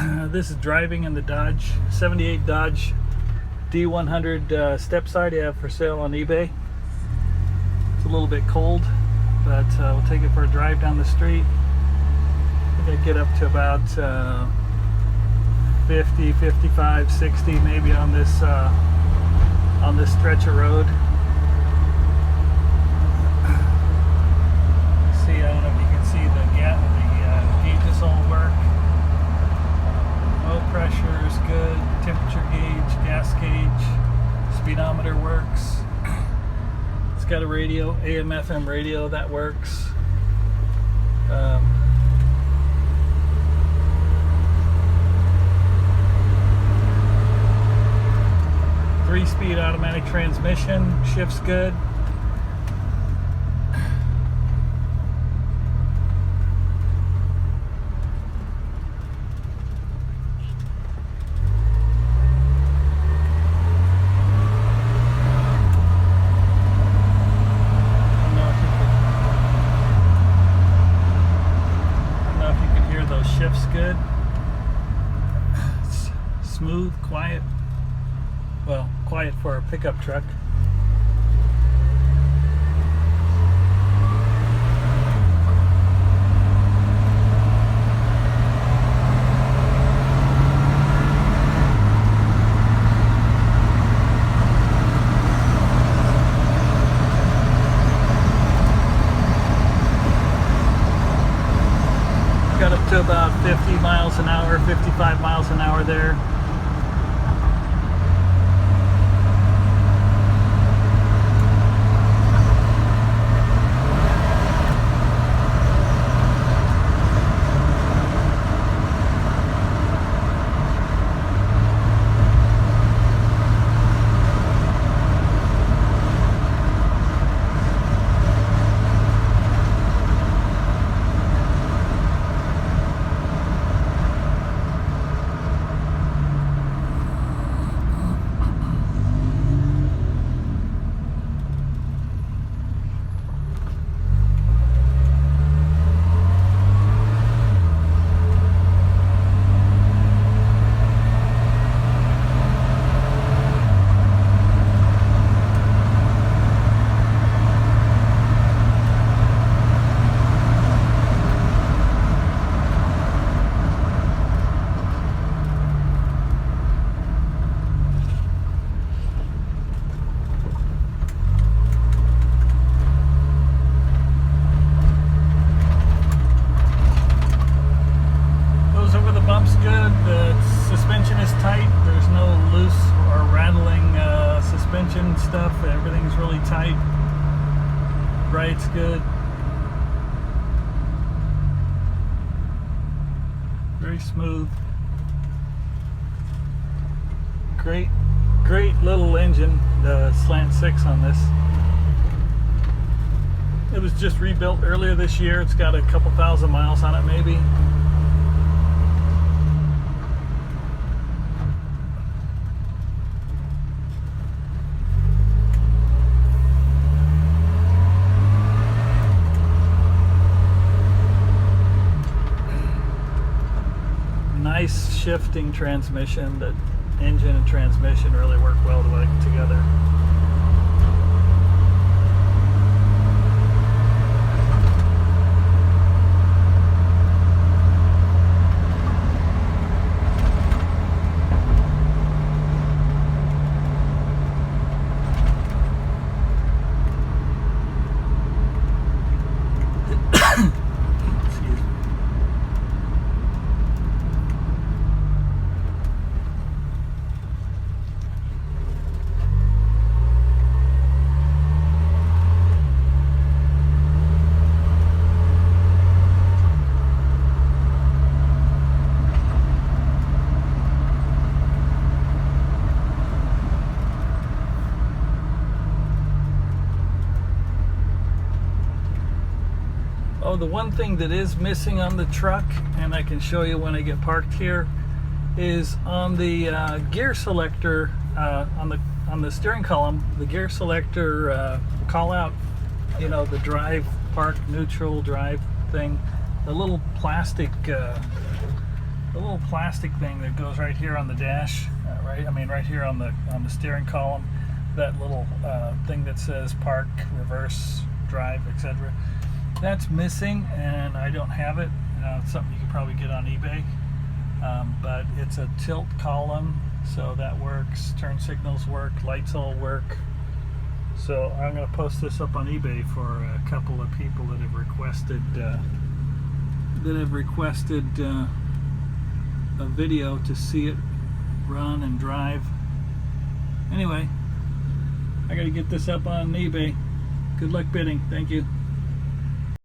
This is driving in the Dodge 78 Dodge D100 step side I have for sale on eBay. It's a little bit cold, but we'll take it for a drive down the street. I think I get up to about 50, 55, 60 maybe on this stretch of road. See, I don't know if you can see the gauges all work. Oil pressure is good, temperature gauge, gas gauge, speedometer works. It's got a radio, AM FM radio that works. 3-speed automatic transmission, shifts good. Shifts good. It's smooth, quiet. Well, quiet for a pickup truck. Got up to about 50 miles an hour, 55 miles an hour there. Bump's good, the suspension is tight, there's no loose or rattling suspension stuff, everything's really tight. Ride's good. Very smooth. Great little engine, the slant 6 on this. It was just rebuilt earlier this year, it's got a couple thousand miles on it maybe. Nice shifting transmission. The engine and transmission really work well together. Oh, the one thing that is missing on the truck, and I can show you when I get parked here, is on the gear selector on the steering column, the gear selector call out, you know, the drive, park, neutral, drive thing, the little plastic the little plastic thing that goes right here on the dash, right here on the steering column, that little thing that says park, reverse, drive, etc. That's missing, and I don't have it. It's something you can probably get on eBay, but it's a tilt column, so that works. Turn signals work, lights all work. So I'm going to post this up on eBay for a couple of people that have requested a video to see it run and drive. Anyway, I got to get this up on eBay. Good luck bidding. Thank you.